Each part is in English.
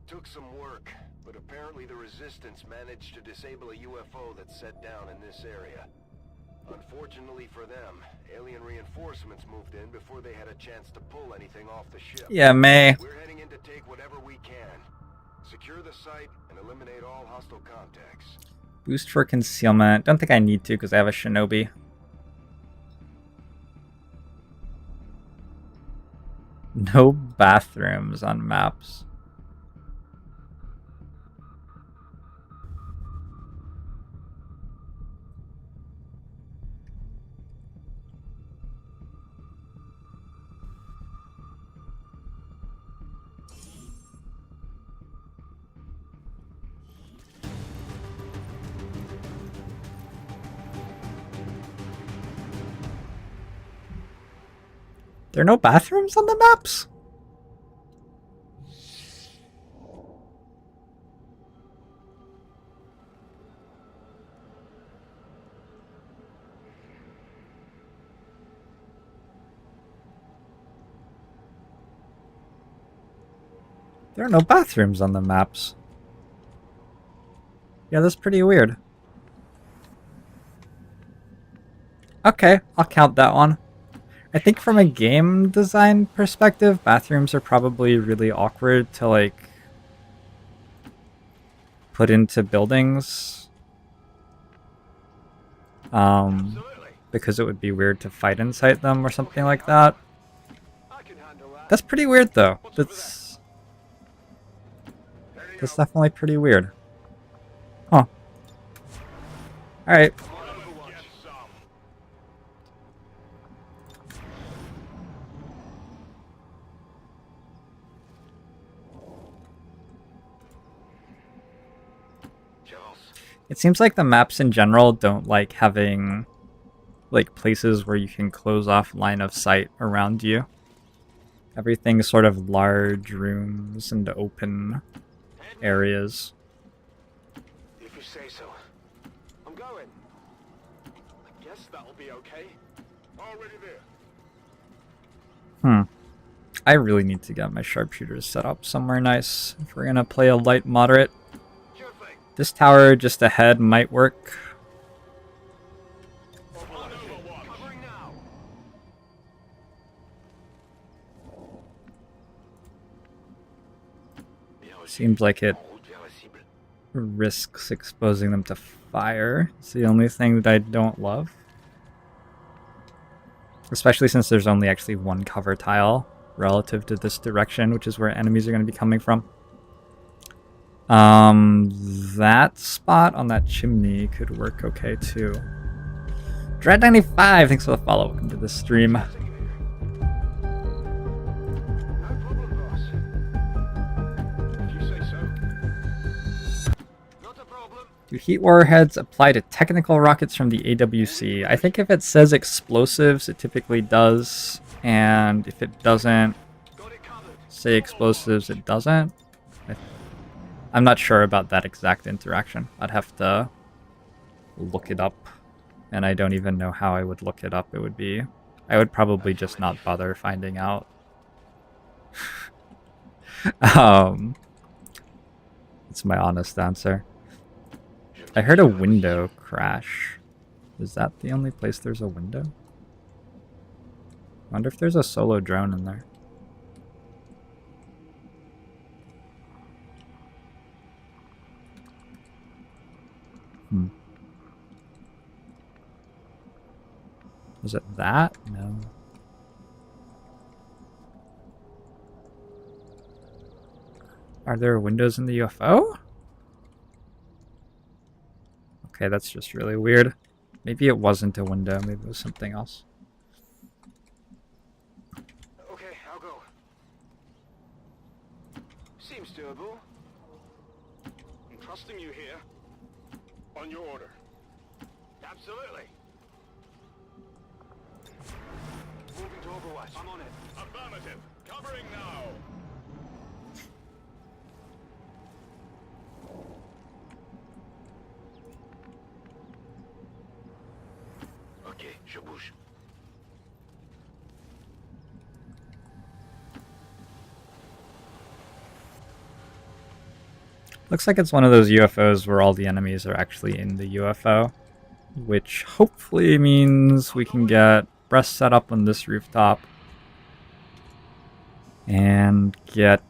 Took some work, but apparently the Resistance managed to disable a UFO that's set down in this area. Unfortunately for them, alien reinforcements moved in before they had a chance to pull anything off the ship. Yeah, May. We're heading in to take whatever we can. Secure the site and eliminate all hostile contacts. Boost for concealment. Don't think I need to because I have a shinobi. No bathrooms on maps. There are no bathrooms on the maps? There are no bathrooms on the maps. Yeah, that's pretty weird. Okay, I'll count that one. I think from a game design perspective, bathrooms are probably really awkward to, like, put into buildings. Because it would be weird to fight inside them or something like that. That's pretty weird, though. That's definitely pretty weird. Huh. Alright. It seems like the maps in general don't like having like places where you can close off line of sight around you. Everything's sort of large rooms and open areas. If you say so. I'm going. I guess that'll be okay. Already there. I really need to get my sharpshooters set up somewhere nice if we're gonna play a light moderate. This tower just ahead might work. Seems like it risks exposing them to fire. It's the only thing that I don't love. Especially since there's only actually one cover tile relative to this direction, which is where enemies are going to be coming from. That spot on that chimney could work okay too. Dread95, thanks for the follow. Welcome to the stream. Do heat warheads apply to technical rockets from the AWC? I think if it says explosives, it typically does. And if it doesn't say explosives, it doesn't. I'm not sure about that exact interaction. I'd have to look it up. And I don't even know how I would look it up. I would probably just not bother finding out. It's my honest answer. I heard a window crash. Is that the only place there's a window? I wonder if there's a solo drone in there. Was it that? No. Are there windows in the UFO? Okay, that's just really weird. Maybe it wasn't a window, maybe it was something else. Okay, I'll go. Seems doable. I'm trusting you here. On your order. Absolutely. Moving to Overwatch. I'm on it. Affirmative. Covering now. Okay, je bouge. Looks like it's one of those UFOs where all the enemies are actually in the UFO, which hopefully means we can get Breast set up on this rooftop and get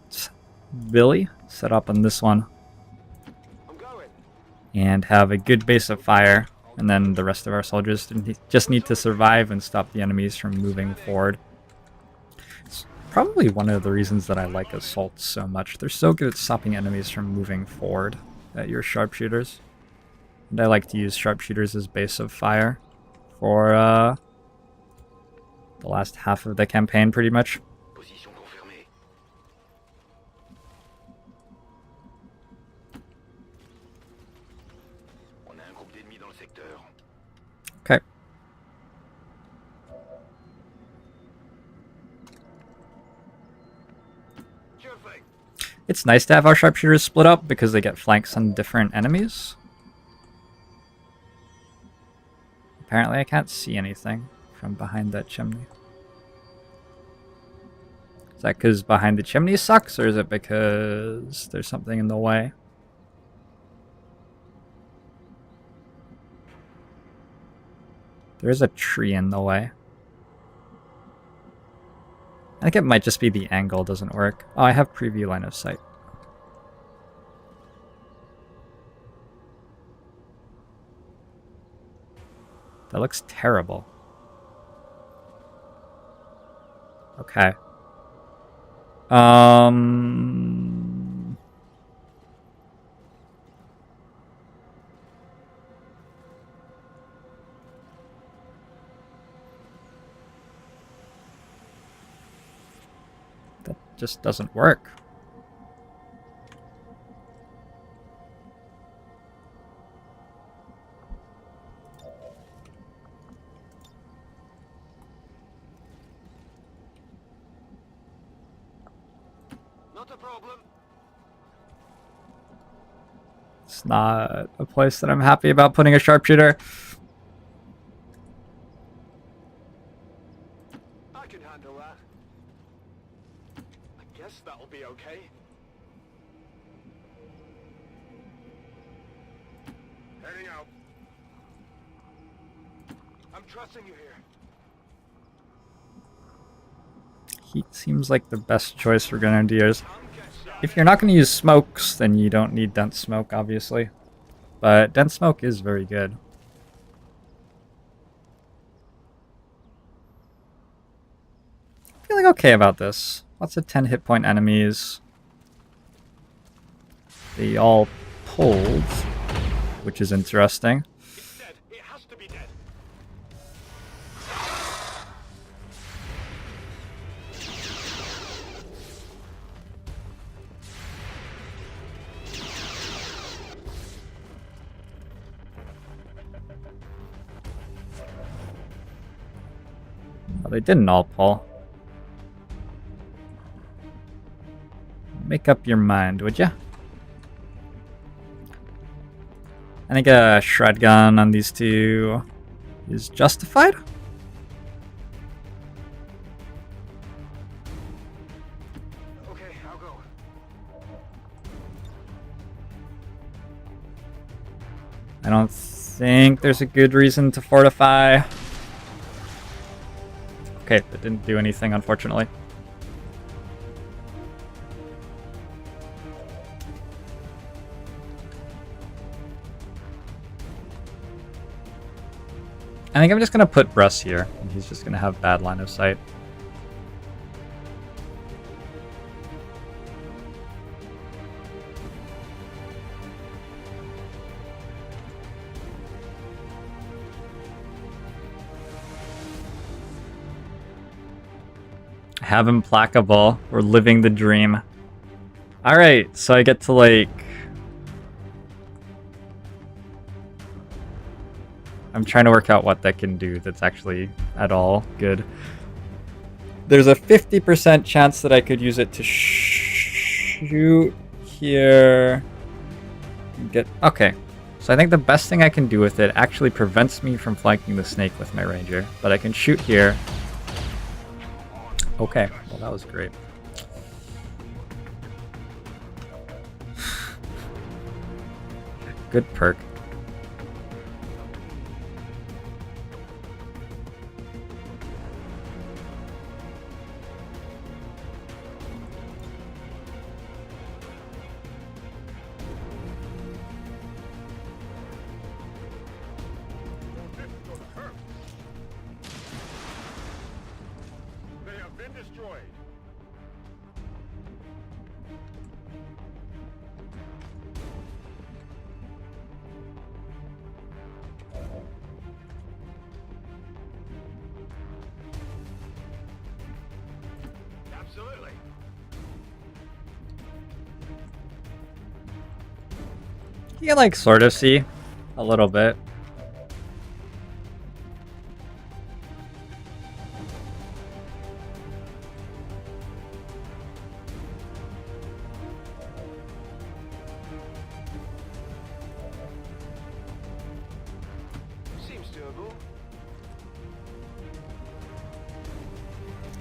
Billy set up on this one and have a good base of fire, and then the rest of our soldiers just need to survive and stop the enemies from moving forward. It's probably one of the reasons that I like assaults so much. They're so good at stopping enemies from moving forward at your sharpshooters. And I like to use sharpshooters as base of fire for the last half of the campaign pretty much. Okay. It's nice to have our sharpshooters split up because they get flanks on different enemies. Apparently I can't see anything from behind that chimney. Is that because behind the chimney sucks, or is it because there's something in the way? There's a tree in the way. I think it might just be the angle doesn't work. Oh, I have preview line of sight. That looks terrible. Okay. That just doesn't work. It's not a place that I'm happy about putting a sharpshooter. I can handle that. I guess that'll be okay. Heading out. I'm trusting you here. Heat seems like the best choice for grenadiers. If you're not going to use smokes, then you don't need dense smoke, obviously. But dense smoke is very good. Feeling okay about this. Lots of 10 hit point enemies. They all pulled, which is interesting. It's dead. It has to be dead. Well, they didn't all pull. Make up your mind, would ya? I think a shred gun on these two is justified. Okay, I'll go. I don't think there's a good reason to fortify. Okay, that didn't do anything, unfortunately. I think I'm just going to put Bruss here, and he's just going to have bad line of sight. Have Implacable. We're living the dream. Alright, so I get to, like... I'm trying to work out what that can do that's actually at all good. There's a 50% chance that I could use it to shoot here. Okay. So I think the best thing I can do with it actually prevents me from flanking the snake with my ranger. But I can shoot here. Okay, well that was great. Good perk. Absolutely. You can like sort of see a little bit. Seems doable.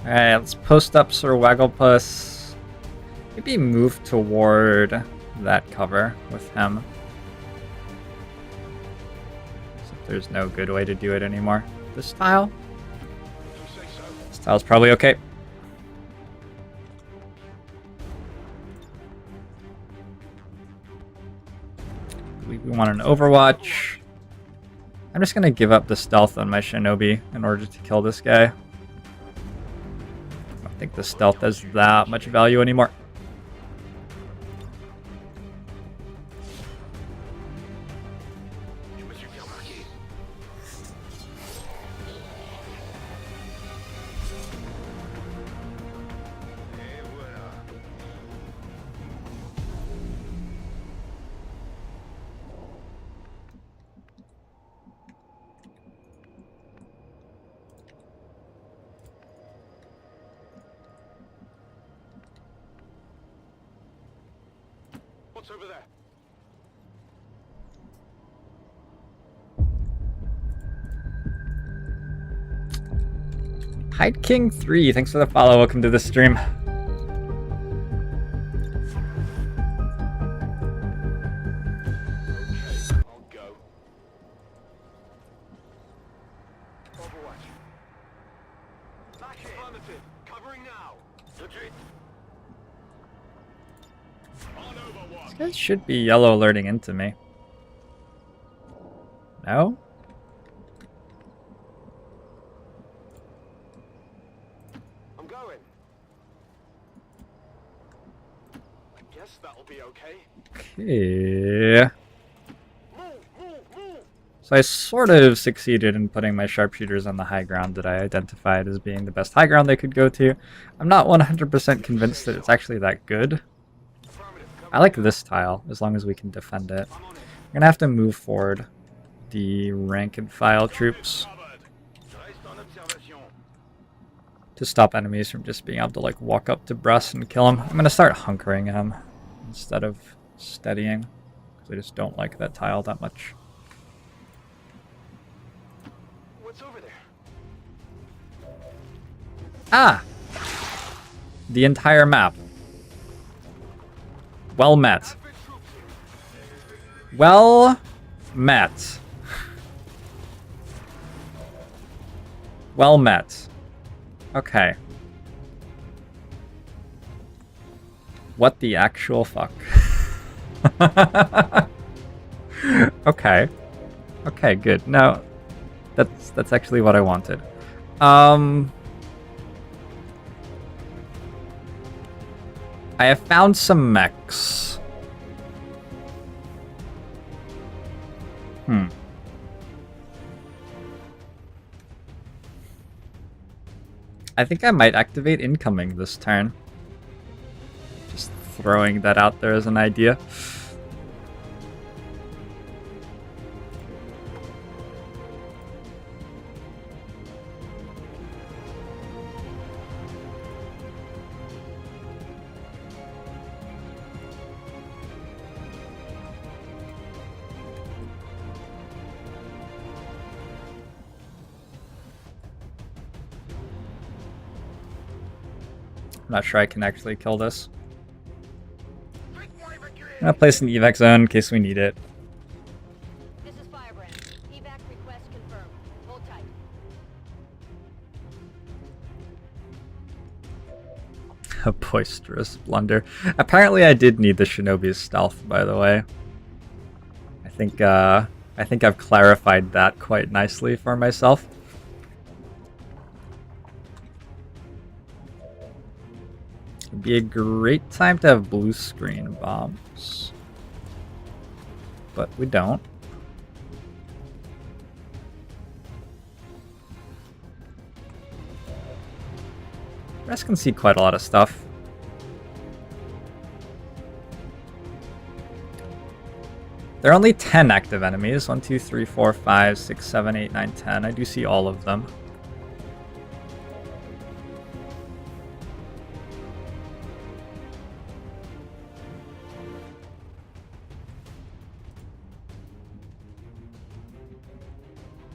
Alright, let's post up Sir Wagglepuss. Maybe move toward that cover with him. Except there's no good way to do it anymore. This tile? This tile's probably okay. I believe we want an Overwatch. I'm just gonna give up the stealth on my Shinobi in order to kill this guy. I don't think the stealth has that much value anymore. What's over there? Hide King 3, thanks for the follow. Welcome to the stream. Okay, I'll go. Overwatch. Back here. Affirmative. Covering now. Retreat. On Overwatch. This guy should be yellow alerting into me. No? I'm going. I guess that'll be okay. Okay. Move. So I sort of succeeded in putting my sharpshooters on the high ground that I identified as being the best high ground they could go to. I'm not 100% convinced that it's actually that good. I like this tile, as long as we can defend it. We're gonna have to move forward the rank and file troops to stop enemies from just being able to like walk up to Bruss and kill him. I'm gonna start hunkering him instead of steadying, because I just don't like that tile that much. What's over there? Ah! The entire map. Well met. Well met. Well met. Okay. What the actual fuck? Okay. Okay, good. No, that's actually what I wanted. I have found some mechs. I think I might activate incoming this turn. Just throwing that out there as an idea. I'm not sure I can actually kill this. I'm gonna place an evac zone in case we need it. A boisterous blunder. Apparently I did need the Shinobi's stealth, by the way. I think I've clarified that quite nicely for myself. It'd be a great time to have blue screen bombs. But we don't. You guys can see quite a lot of stuff. There are only 10 active enemies. 1, 2, 3, 4, 5, 6, 7, 8, 9, 10. I do see all of them.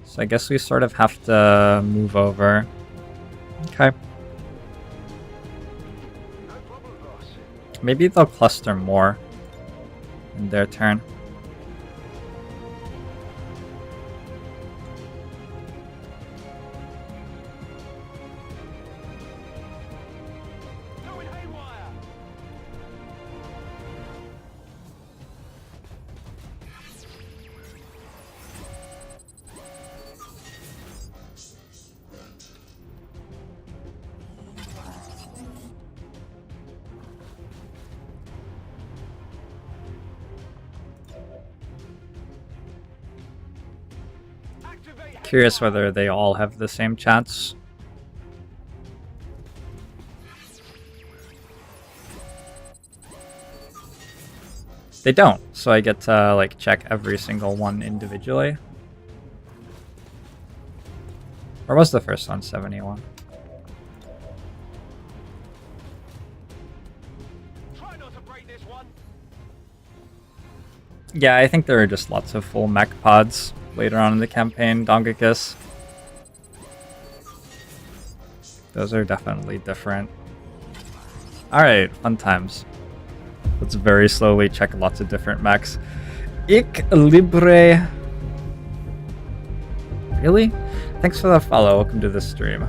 So I guess we sort of have to move over. Okay. Maybe they'll cluster more in their turn. Curious whether they all have the same chance. They don't, so I get to like check every single one individually. Or was the first one 71? Try not to break this one. Yeah, I think there are just lots of full mech pods later on in the campaign, Dongakus. Those are definitely different. Alright, fun times. Let's very slowly check lots of different mechs. Ik Libre. Really? Thanks for the follow. Welcome to the stream.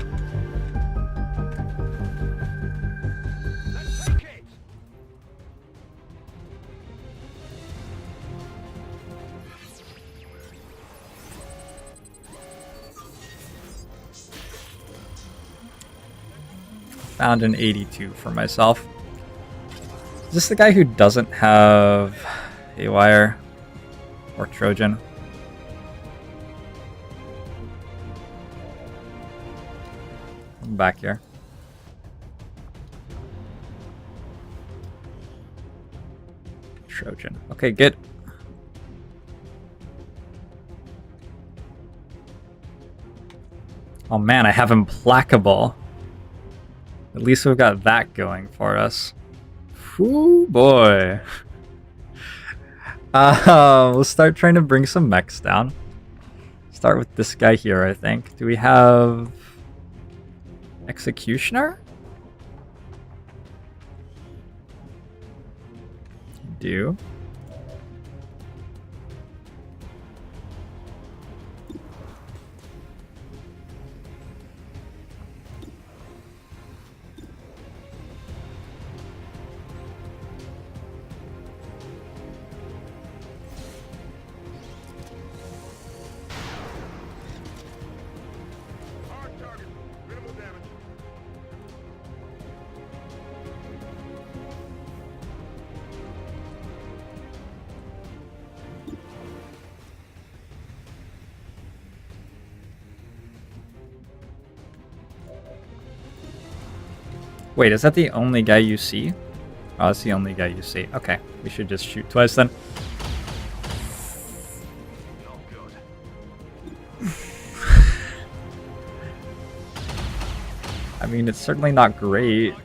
Found an 82 for myself. Is this the guy who doesn't have a wire or Trojan? I'm back here. Trojan. Okay, good. Oh man, I have Implacable. At least we've got that going for us. Whoo boy. We'll start trying to bring some mechs down. Start with this guy here, I think. Do we have Executioner? Do. Wait, is that the only guy you see? Oh, that's the only guy you see. Okay, we should just shoot twice then. Not good. I mean, it's certainly not great.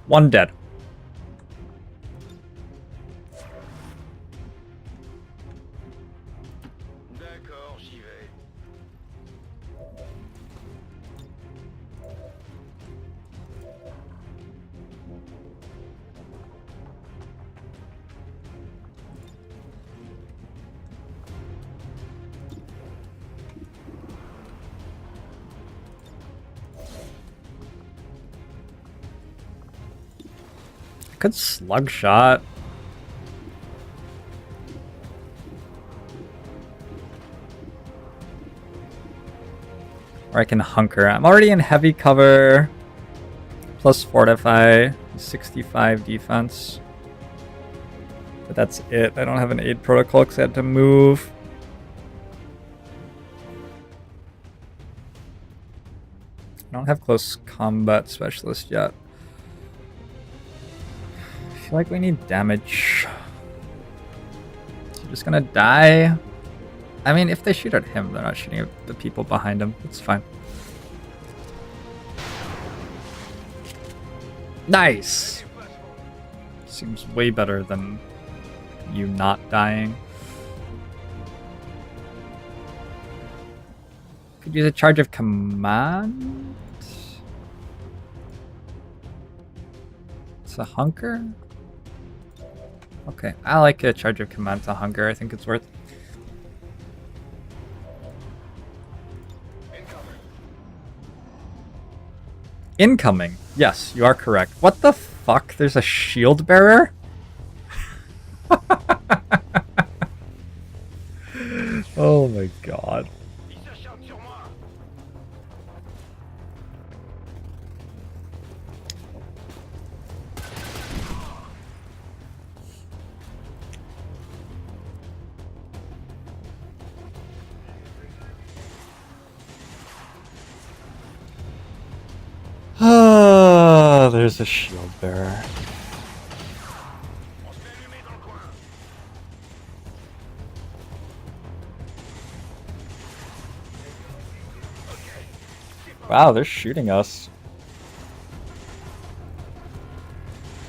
One dead. Could slug shot. Or I can hunker. I'm already in heavy cover. Plus fortify. 65 defense. But that's it. I don't have an aid protocol because I had to move. I don't have close combat specialist yet. I feel like we need damage. Is he just gonna die? I mean, if they shoot at him, they're not shooting at the people behind him. It's fine. Nice! Seems way better than you not dying. Could use a charge of command? It's a hunker? Okay, I like a charge of command to hunker. I think it's worth. Incoming. Yes, you are correct. What the fuck? There's a shield bearer? Oh my god. Ah, there's a shield bearer. Wow, they're shooting us.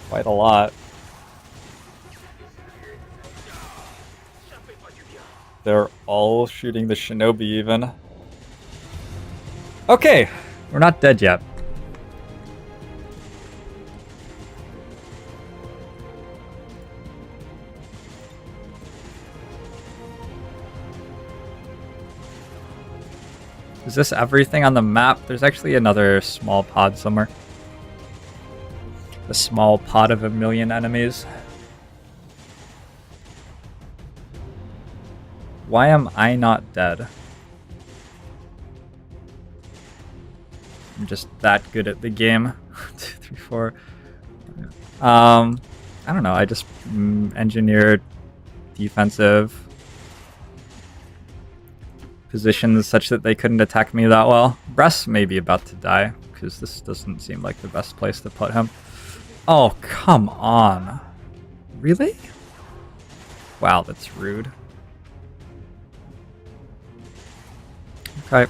Quite a lot. They're all shooting the shinobi even. Okay, we're not dead yet. Is this everything on the map? There's actually another small pod somewhere. A small pod of 1,000,000 enemies. Why am I not dead? I'm just that good at the game. 2, 3, 4. I don't know. I just engineered defensive positions such that they couldn't attack me that well. Bress may be about to die, because this doesn't seem like the best place to put him. Oh, come on. Really? Wow, that's rude. Okay.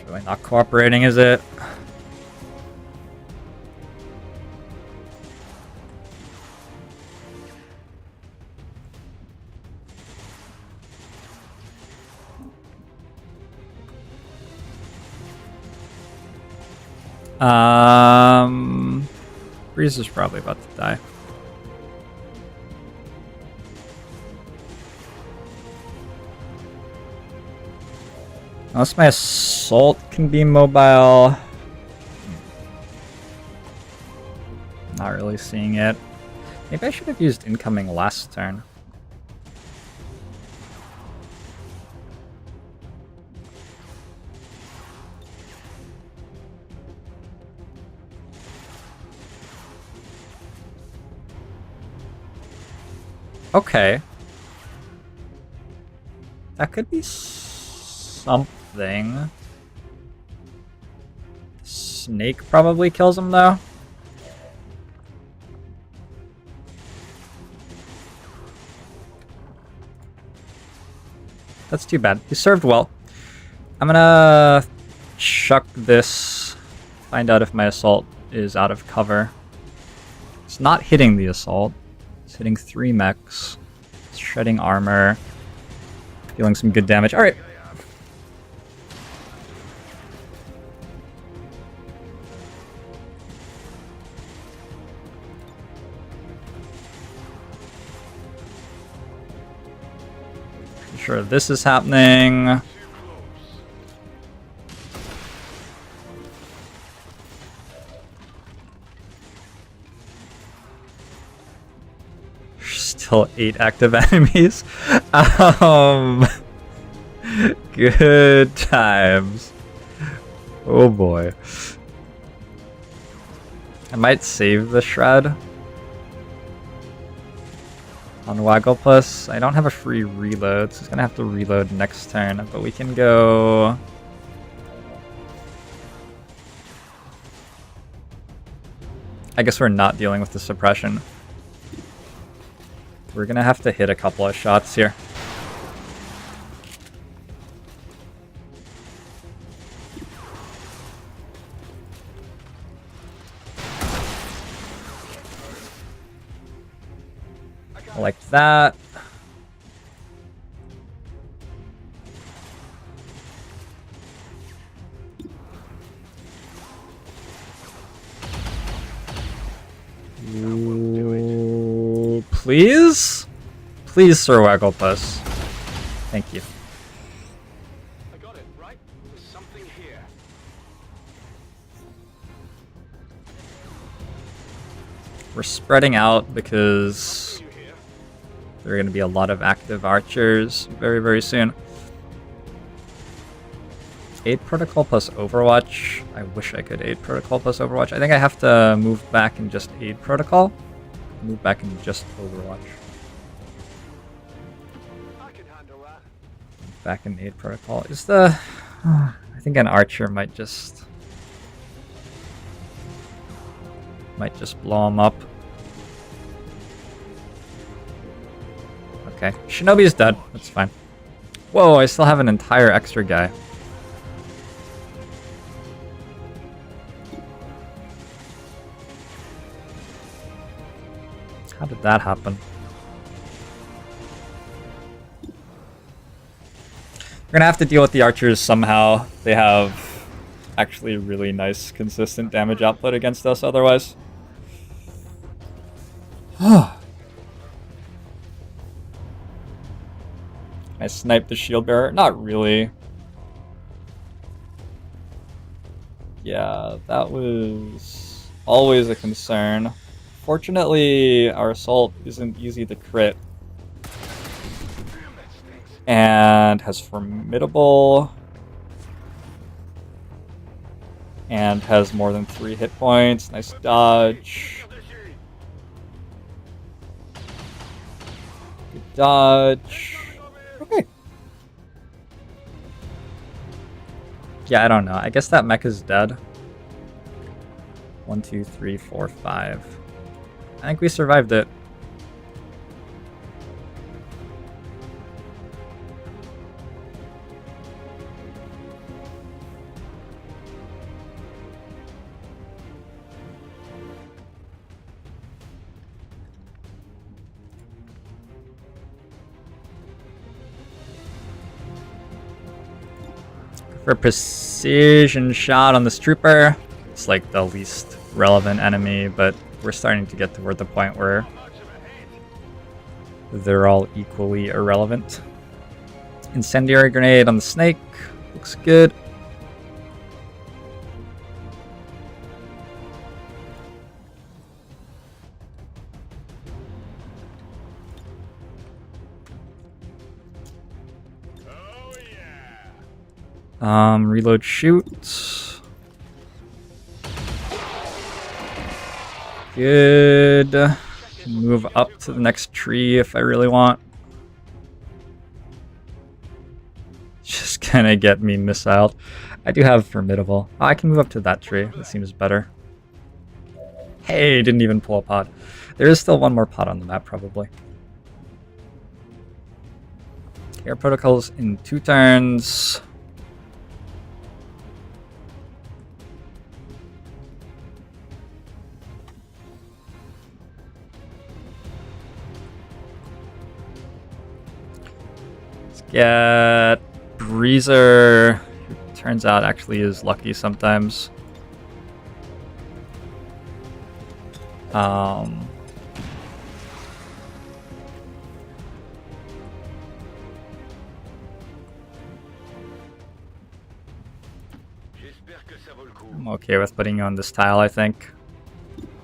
Really not cooperating, is it? Breeze is probably about to die. Unless my assault can be mobile. Not really seeing it. Maybe I should have used incoming last turn. Okay. That could be something. Snake probably kills him though. That's too bad. He served well. I'm gonna chuck this. Find out if my assault is out of cover. It's not hitting the assault. It's hitting 3 mechs. It's shredding armor. Dealing some good damage. Alright. Sure, this is happening. Still 8 active enemies. Good times. Oh boy. I might save the shred on Waggle Plus. I don't have a free reload, so it's gonna have to reload next turn, but we can go... I guess we're not dealing with the suppression. We're gonna have to hit a couple of shots here. Like that. Ooh, please? Please, Sir Wagglepuss. Thank you. I got it, right? There's something here. We're spreading out because there are going to be a lot of active archers very, very soon. 8 protocol plus Overwatch. I wish I could 8 protocol plus Overwatch. I think I have to move back and just 8 protocol. Move back and just Overwatch. I can handle that. Back in 8 protocol. Is the... I think an archer might just blow him up. Okay, Shinobi's dead. That's fine. Whoa, I still have an entire extra guy. How did that happen? We're gonna have to deal with the archers somehow. They have actually really nice, consistent damage output against us otherwise. I sniped the shield bearer. Not really. Yeah, that was always a concern. Fortunately, our assault isn't easy to crit. And has formidable. And has more than 3 hit points. Nice dodge. Good dodge. Okay. Yeah, I don't know. I guess that mech is dead. 1, 2, 3, 4, 5. I think we survived it. For precision shot on this trooper. It's like the least relevant enemy, but we're starting to get toward the point where they're all equally irrelevant. Incendiary grenade on the snake. Looks good. Reload shoot. Good. Move up to the next tree if I really want. Just gonna get me missiled. I do have formidable. Oh, I can move up to that tree. That seems better. Hey, didn't even pull a pod. There is still one more pod on the map, probably. Air protocols in 2 turns. get Breezer, who turns out actually is lucky sometimes. I'm okay with putting you on this tile, I think.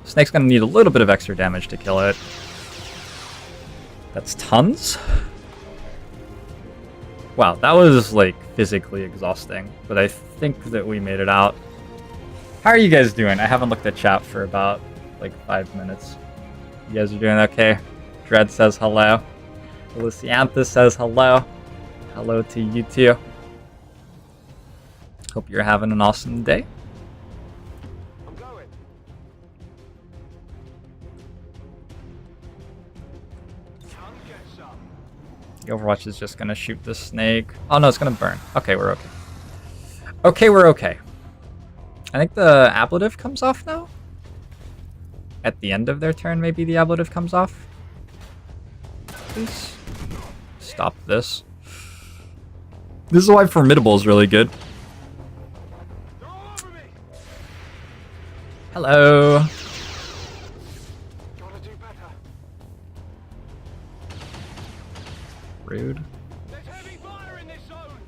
Snake's gonna need a little bit of extra damage to kill it. That's tons? Wow, that was like physically exhausting, but I think that we made it out. How are you guys doing? I haven't looked at chat for about like 5 minutes. You guys are doing okay? Dread says hello. Luciantha says hello. Hello to you too. Hope you're having an awesome day. I'm going. Come get some. The Overwatch is just gonna shoot the snake. Oh no, it's gonna burn. Okay, we're okay. Okay, we're okay. I think the ablative comes off now? At the end of their turn, maybe the ablative comes off? Please stop this. This is why Formidable is really good. They're all over me. Hello. Gotta do better. Rude. There's heavy fire in this zone.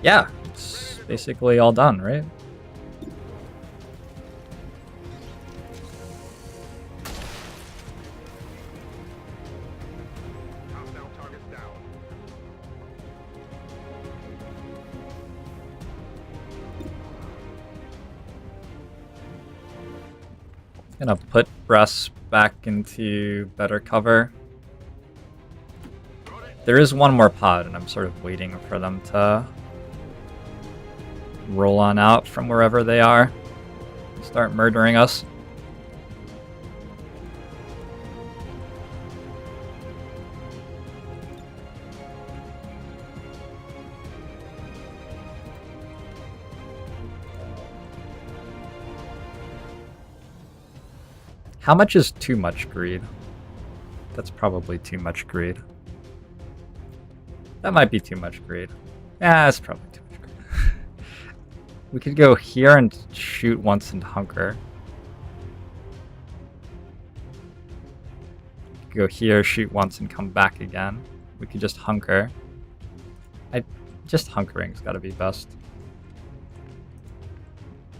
Yeah, it's basically all done, right? Hostile targets down. Gonna put Breast back into better cover. There is one more pod, and I'm sort of waiting for them to roll on out from wherever they are. Start murdering us. How much is too much greed? That's probably too much greed. That might be too much greed. Yeah, that's probably too much greed. We could go here and shoot once and hunker. We could go here, shoot once and come back again. We could just hunker. Just hunkering's gotta be best.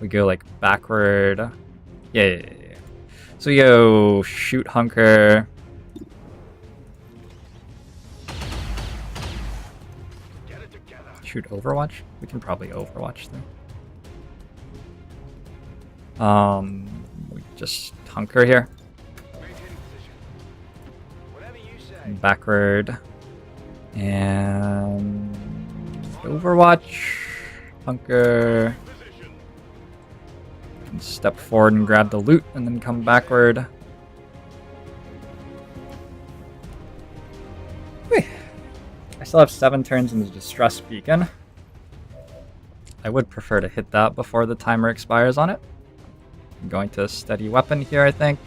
We go like backward. Yeah. So we go shoot hunker. Get it together. Shoot Overwatch? We can probably Overwatch them. We just hunker here. Maintain position. Whatever you say. Backward. And Overwatch. Hunker. Position. And step forward and grab the loot and then come backward. Whew. I still have 7 turns in the Distress Beacon. I would prefer to hit that before the timer expires on it. I'm going to steady weapon here, I think.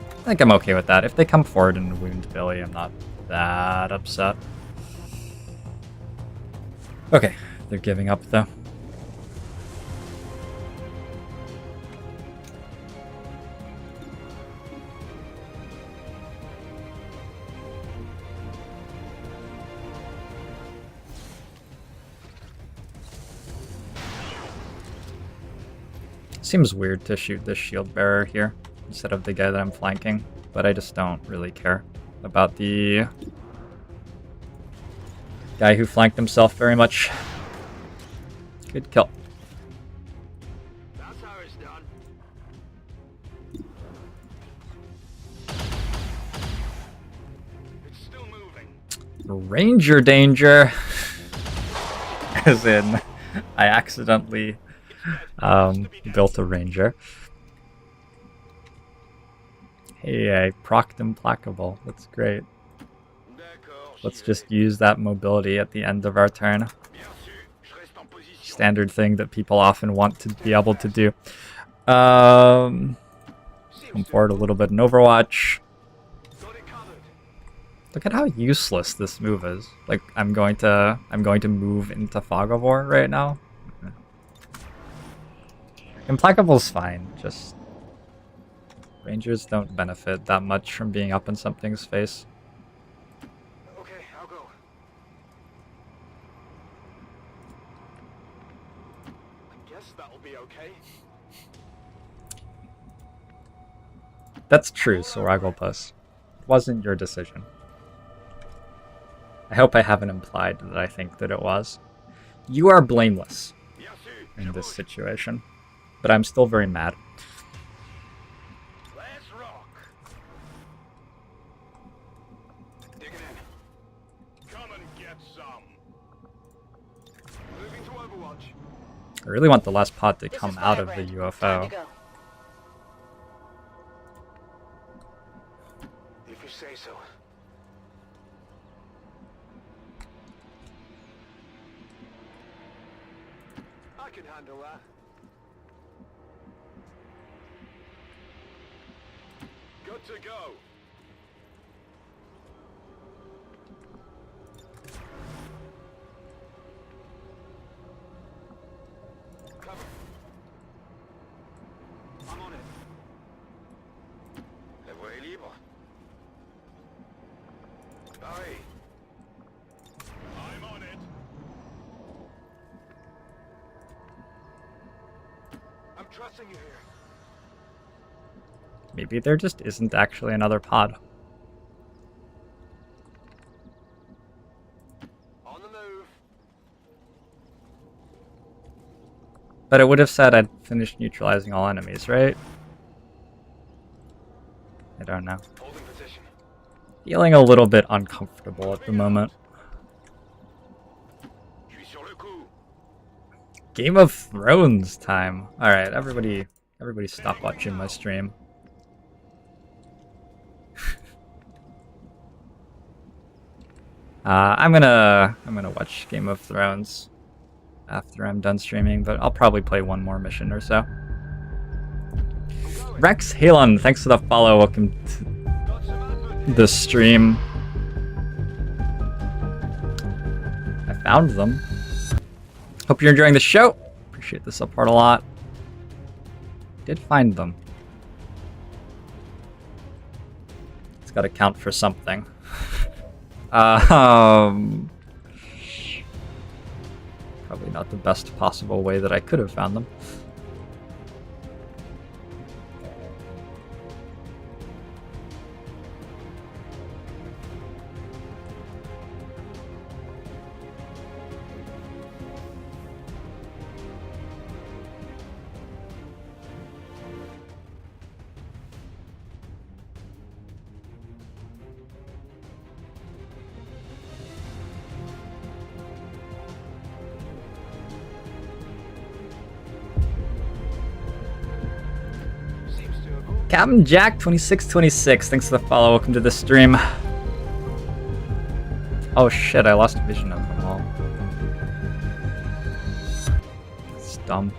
I think I'm okay with that. If they come forward and wound Billy, I'm not that upset. Okay, they're giving up though. Seems weird to shoot this shield bearer here instead of the guy that I'm flanking, but I just don't really care about the guy who flanked himself very much. Good kill. That's how it's done. It's still moving. Ranger danger. As in, I accidentally built a ranger. Hey, I procced implacable. That's great. Let's just use that mobility at the end of our turn. Standard thing that people often want to be able to do. Come forward a little bit in Overwatch. Look at how useless this move is. Like I'm going to move into Fog of War right now. Implacable's fine, just Rangers don't benefit that much from being up in something's face. Okay, I'll go. I guess that'll be okay. That's true, Soragolpus. It wasn't your decision. I hope I haven't implied that I think that it was. You are blameless in this situation, but I'm still very mad. Let's rock. Digging in. Come and get some. Moving to Overwatch. I really want the last pod to This come is out of the Firebrand. Time UFO. to go. If you say so. I can handle that. Good to go. Cover. I'm on it. La voie est libre. Aye. I'm on it. I'm trusting you here. Maybe there just isn't actually another pod. On the move. But it would have said I'd finished neutralizing all enemies, right? I don't know. Holding position. Feeling a little bit uncomfortable at the moment. Je suis sur le coup. Game of Thrones time. Alright, everybody stop watching my stream. I'm gonna watch Game of Thrones after I'm done streaming, but I'll probably play one more mission or so. Rex Halon, thanks for the follow. Welcome to the stream. I found them. Hope you're enjoying the show. Appreciate the support a lot. Did find them. It's got to count for something. Probably not the best possible way that I could have found them. Captain Jack 2626, thanks for the follow. Welcome to the stream. Oh shit, I lost vision of them all. It's dumb.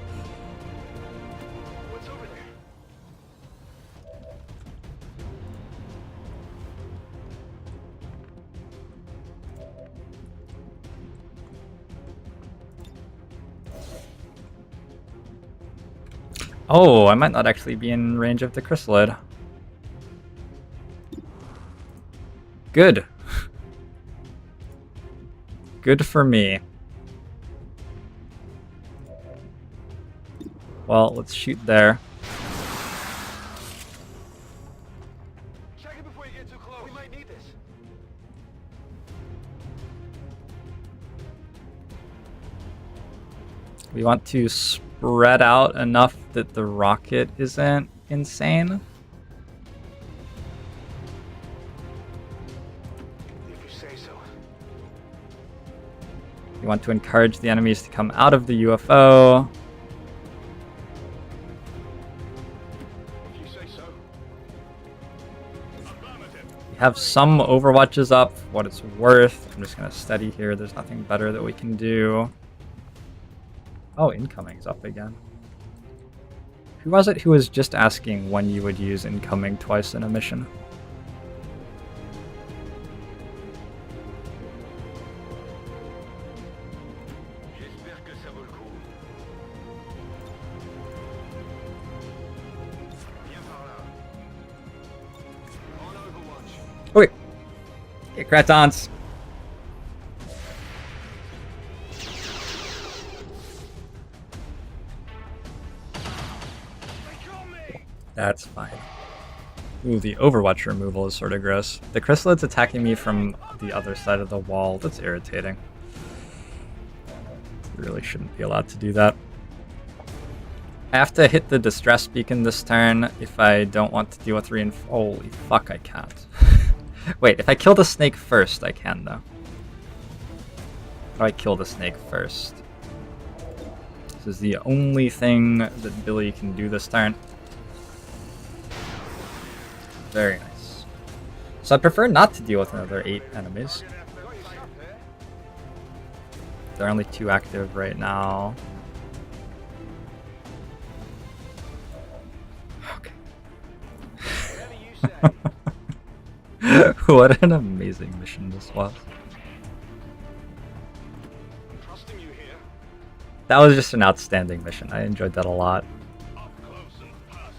What's over there? Oh, I might not actually be in range of the chrysalid. Good. Good for me. Well, let's shoot there. Check it before you get too close. We might need this. We want to spread out enough that the rocket isn't insane. If you say so. We want to encourage the enemies to come out of the UFO. If you say so. We have some overwatches up, for what it's worth. I'm just gonna steady here, there's nothing better that we can do. Oh, incoming's up again. Who was it who was just asking when you would use incoming twice in a mission? ça vaut le coup. Viens par là. On Overwatch. Oui. Hey, Kratons. That's fine. Ooh, the Overwatch removal is sort of gross. The Chrysalids attacking me from the other side of the wall. That's irritating. You really shouldn't be allowed to do that. I have to hit the distress beacon this turn if I don't want to deal with reinforcements. Holy fuck, I can't. Wait, if I kill the snake first, I can though. How do I kill the snake first? This is the only thing that Billy can do this turn. Very nice. So I prefer not to deal with another 8 enemies. There are only 2 active right now. Okay. What an amazing mission this was. Trusting you here. That was just an outstanding mission. I enjoyed that a lot. Up close and personal.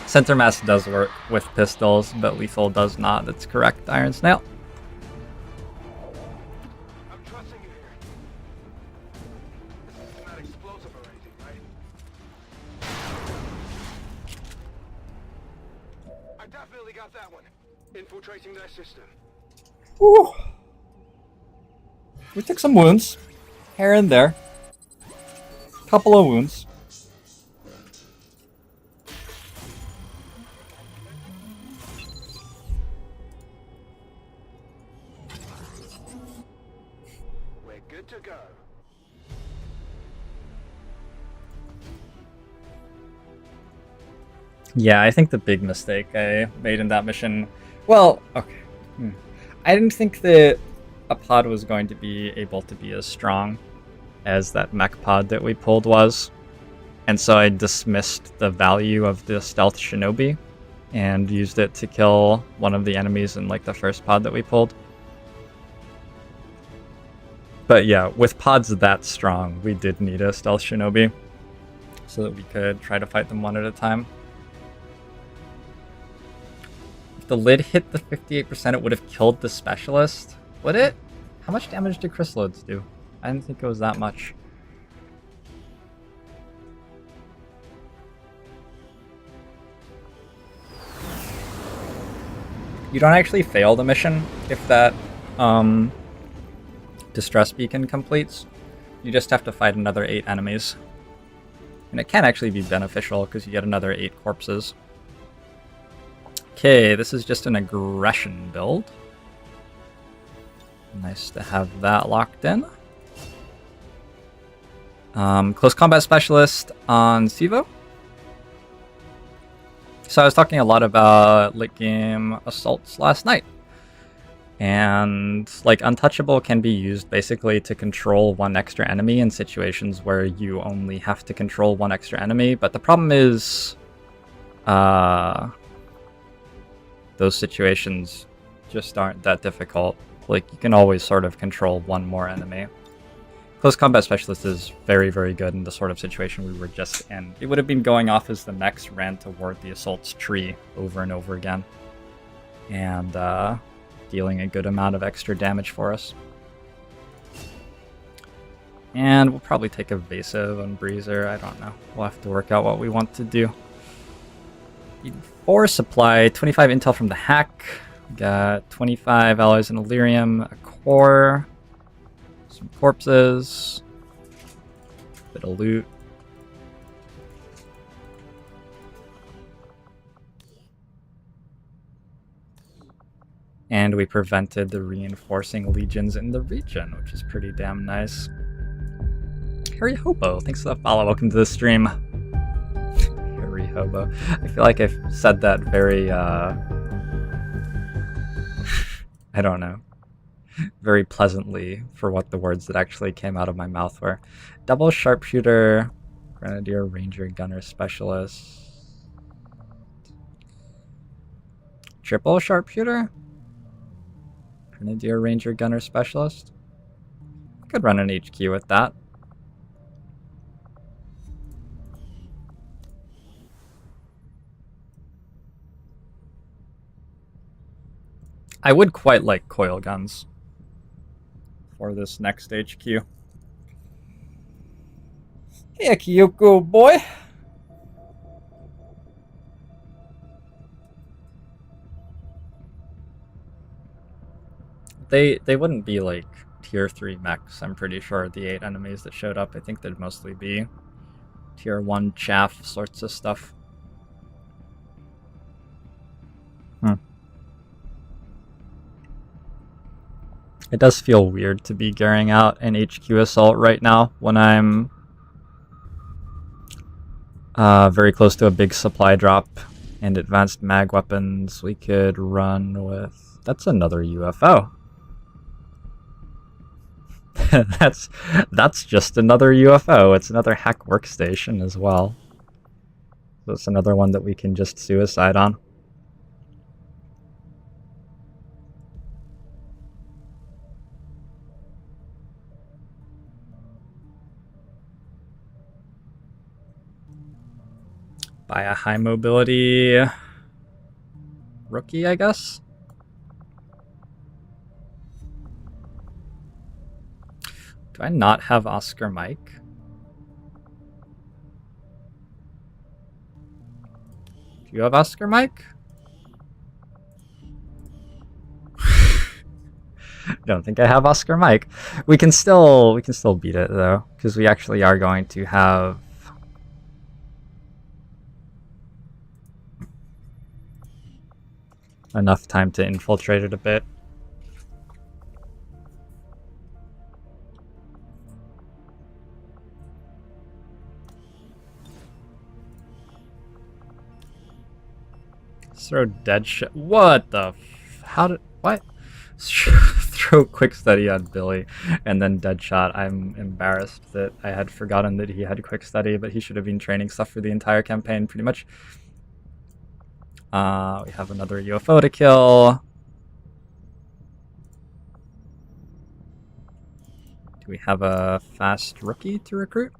Center mass does work with pistols, but lethal does not. That's correct, Iron Snail. I'm trusting you here. This is not explosive or anything, right? I definitely got that one. Infiltrating their system. Whew. We took some wounds. Here and there. Couple of wounds. We're good to go. Yeah, I think the big mistake I made in that mission... Well, okay. I didn't think that a pod was going to be able to be as strong as that mech pod that we pulled was. And so I dismissed the value of the stealth shinobi and used it to kill one of the enemies in like the first pod that we pulled. But yeah, with pods that strong, we did need a stealth shinobi so that we could try to fight them one at a time. If the lid hit the 58%, it would have killed the specialist. Would it? How much damage did chrysalids do? I didn't think it was that much. You don't actually fail the mission if that distress beacon completes. You just have to fight another 8 enemies. And it can actually be beneficial because you get another 8 corpses. Okay, this is just an aggression build. Nice to have that locked in. Close combat specialist on Sivo. So I was talking a lot about late game assaults last night. And like untouchable can be used basically to control 1 extra enemy in situations where you only have to control 1 extra enemy. But the problem is those situations just aren't that difficult. Like you can always sort of control 1 more enemy. Close combat specialist is very, very good in the sort of situation we were just in. It would have been going off as the mechs ran toward the assault's tree over and over again. And dealing a good amount of extra damage for us. And we'll probably take evasive on Breezer, I don't know. We'll have to work out what we want to do. 4 supply, 25 intel from the hack. We got 25 alloys in Illyrium, a core, some corpses, a bit of loot. And we prevented the reinforcing legions in the region, which is pretty damn nice. Harry Hobo, thanks for the follow. Welcome to the stream. Harry Hobo. I feel like I've said that very, I don't know, very pleasantly for what the words that actually came out of my mouth were. Double sharpshooter, grenadier, ranger, gunner, specialist. Triple sharpshooter? Grenadier, ranger, gunner, specialist? Could run an HQ with that. I would quite like coil guns for this next HQ. Hey, Kyoko boy. They wouldn't be like tier 3 mechs, I'm pretty sure, the 8 enemies that showed up. I think they'd mostly be tier 1 chaff sorts of stuff. It does feel weird to be gearing out an HQ assault right now when I'm very close to a big supply drop and advanced mag weapons. We could run with... That's another UFO. that's just another UFO. It's another hack workstation as well. So it's another one that we can just suicide on. Buy a high mobility rookie, I guess. Do I not have Oscar Mike? Do you have Oscar Mike? Don't think I have Oscar Mike. We can still beat it though, because we actually are going to have enough time to infiltrate it a bit. Throw dead shot. What the how did... what? Throw quick study on Billy and then dead shot. I'm embarrassed that I had forgotten that he had quick study, but he should have been training stuff for the entire campaign pretty much. We have another UFO to kill. Do we have a fast rookie to recruit?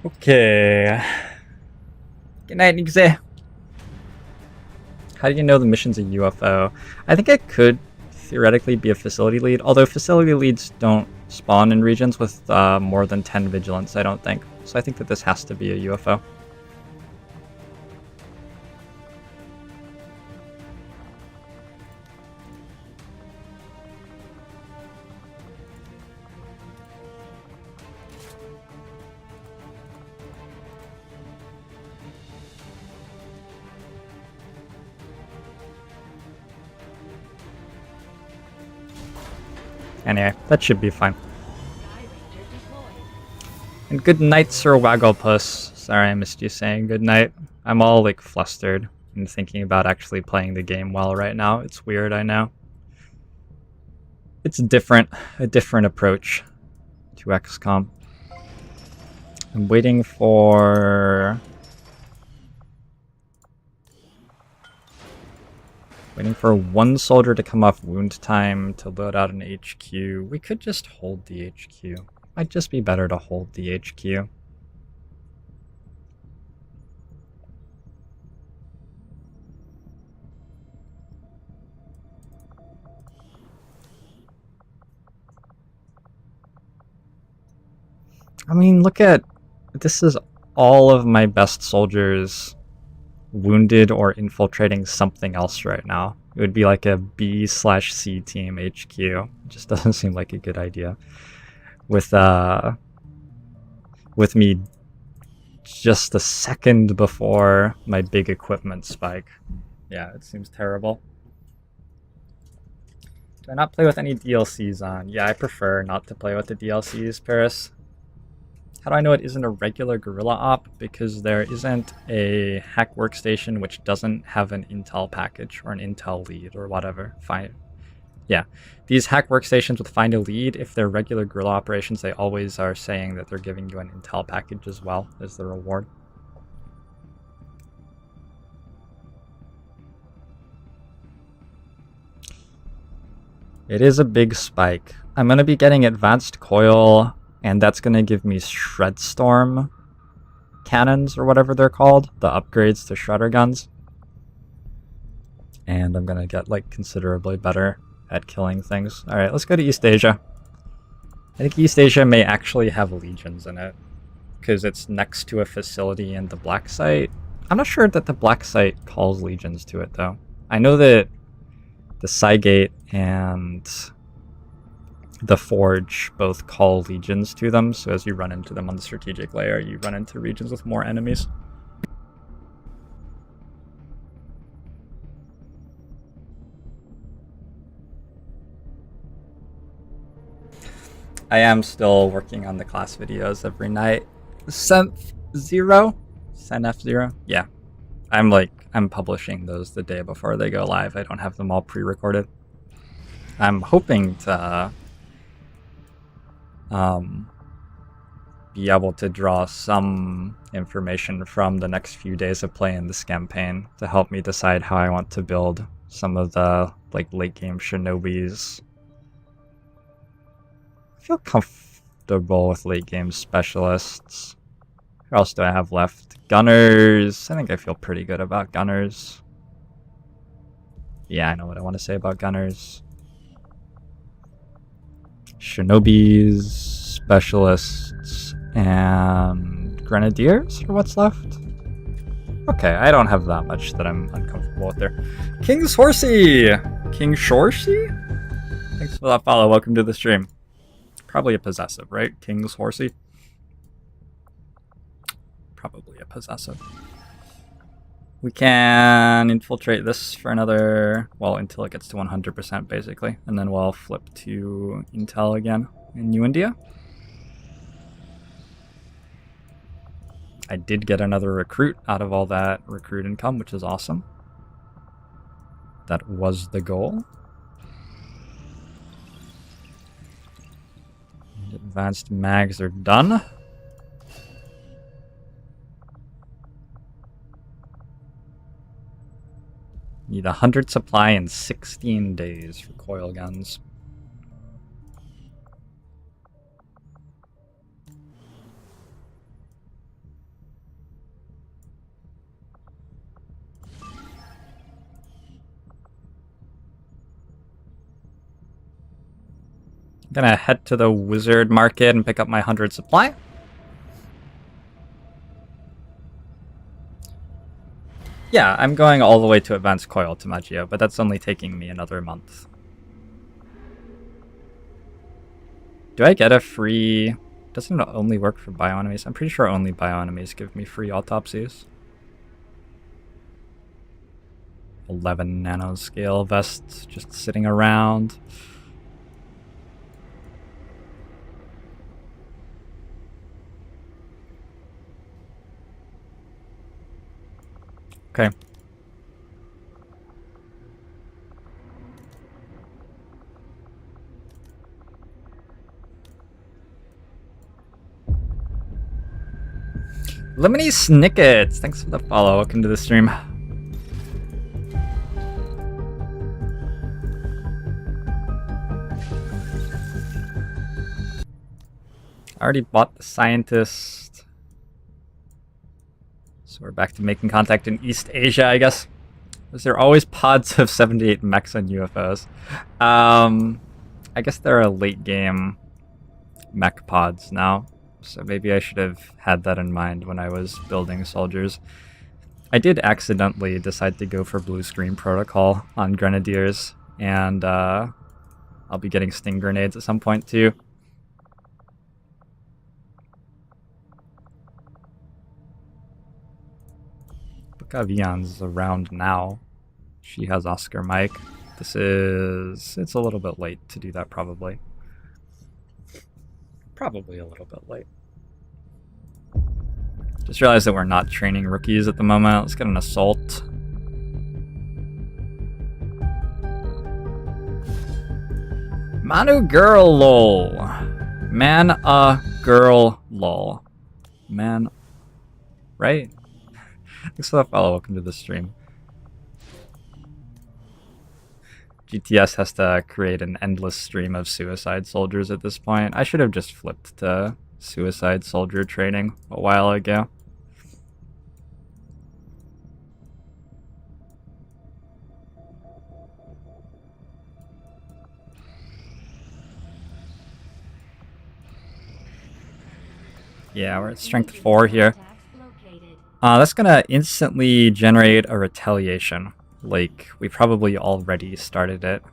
Okay. Good night, Nixie. How do you know the mission's a UFO? I think it could theoretically be a facility lead, although facility leads don't spawn in regions with more than 10 vigilance, I don't think. So I think that this has to be a UFO. Anyway, that should be fine. And good night, Sir Wagglepuss. Sorry I missed you saying good night. I'm all like flustered and thinking about actually playing the game well right now. It's weird, I know. It's a different approach to XCOM. I'm waiting for one soldier to come off wound time to load out an HQ. We could just hold the HQ. Might just be better to hold the HQ. I mean, look at... this is all of my best soldiers wounded or infiltrating something else right now. It would be like a B/C team HQ. It just doesn't seem like a good idea. With me just a second before my big equipment spike. Yeah, it seems terrible. Do I not play with any DLCs on? Yeah, I prefer not to play with the DLCs, Paris. How do I know it isn't a regular guerrilla op? Because there isn't a hack workstation which doesn't have an intel package or an intel lead or whatever. Fine. Yeah. These hack workstations with Find a Lead, if they're regular guerrilla operations, they always are saying that they're giving you an intel package as well as the reward. It is a big spike. I'm going to be getting advanced coil, and that's going to give me Shredstorm Cannons, or whatever they're called, the upgrades to shredder guns. And I'm going to get like considerably better at killing things. Alright, let's go to East Asia. I think East Asia may actually have legions in it, because it's next to a facility in the Black Site. I'm not sure that the Black Site calls legions to it, though. I know that the Cygate and the Forge both call legions to them, so as you run into them on the strategic layer, you run into regions with more enemies. I am still working on the class videos every night. Senf0? Yeah. I'm publishing those the day before they go live. I don't have them all pre-recorded. I'm hoping to be able to draw some information from the next few days of playing this campaign to help me decide how I want to build some of the like late game shinobis. I feel comfortable with late game specialists. Who else do I have left? Gunners. I think I feel pretty good about gunners. Yeah, I know what I want to say about gunners. Shinobis, specialists, and grenadiers are what's left. Okay, I don't have that much that I'm uncomfortable with there. King's Horsey! King Shorsey? Thanks for that follow. Welcome to the stream. Probably a possessive, right? King's Horsey? Probably a possessive. We can infiltrate this for another, well, until it gets to 100% basically, and then we'll flip to intel again in New India. I did get another recruit out of all that recruit income, which is awesome. That was the goal. Advanced mags are done. Need 100 supply in 16 days for coil guns. I'm gonna head to the wizard market and pick up my 100 supply. Yeah, I'm going all the way to advanced coil to Maggio, but that's only taking me another month. Do I get a free... Doesn't it only work for bioenemies? I'm pretty sure only bioenemies give me free autopsies. 11 nanoscale vests just sitting around. Okay. Lemony Snickets, thanks for the follow. Welcome to the stream. I already bought the scientist. So we're back to making contact in East Asia, I guess. Is there always pods of 78 mechs on UFOs? I guess there are late game mech pods now. So maybe I should have had that in mind when I was building soldiers. I did accidentally decide to go for blue screen protocol on grenadiers. And I'll be getting sting grenades at some point too. Vian's around now. She has Oscar Mike. It's a little bit late to do that probably. Probably a little bit late. Just realized that we're not training rookies at the moment. Let's get an assault. Manu girl lol. Man a girl lol. Man. Right? Thanks for the follow. Welcome to the stream. GTS has to create an endless stream of suicide soldiers at this point. I should have just flipped to suicide soldier training a while ago. Yeah, we're at strength 4 here. That's gonna instantly generate a retaliation. Like, we probably already started it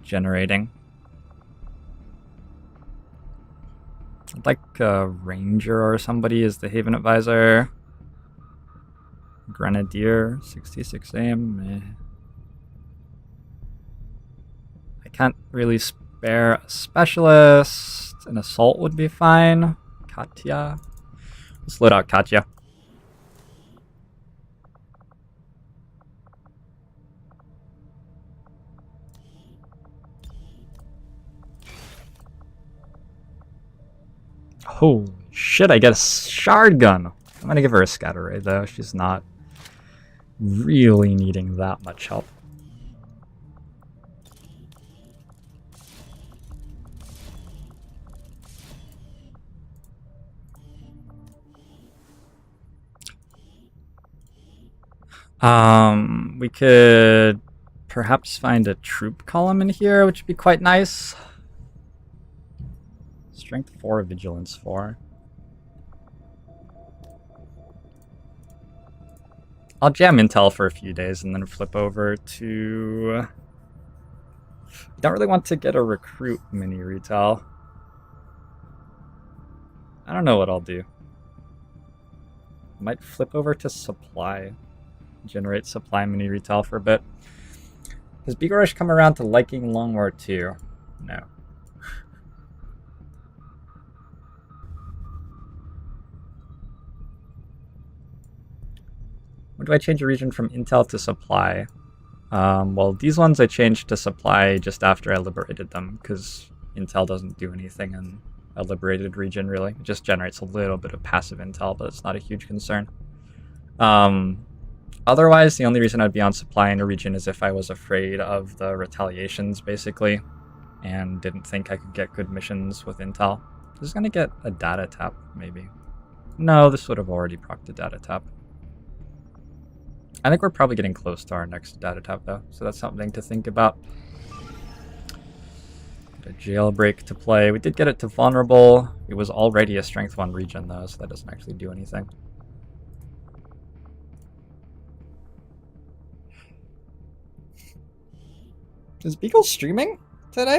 generating. I'd like a ranger or somebody as the Haven Advisor. Grenadier, 66 aim. I can't really spare a specialist. An assault would be fine. Katya. Let's load out Katya. Holy shit, I get a shard gun. I'm gonna give her a scatter ray though. She's not really needing that much help. We could perhaps find a troop column in here, which would be quite nice. Strength 4, Vigilance 4. I'll jam intel for a few days and then flip over to... I don't really want to get a recruit mini retail. I don't know what I'll do. Might flip over to supply. Generate supply mini retail for a bit. Has Bigorish come around to liking Long War 2? No. When do I change a region from intel to supply? Well, these ones I changed to supply just after I liberated them, because intel doesn't do anything in a liberated region, really. It just generates a little bit of passive intel, but it's not a huge concern. Otherwise, the only reason I'd be on supply in a region is if I was afraid of the retaliations, basically, and didn't think I could get good missions with intel. This is going to get a data tap, maybe. No, this would have already procced a data tap. I think we're probably getting close to our next data tap, though, so that's something to think about. Got a jailbreak to play. We did get it to vulnerable. It was already a strength 1 region, though, so that doesn't actually do anything. Is Beagle streaming today?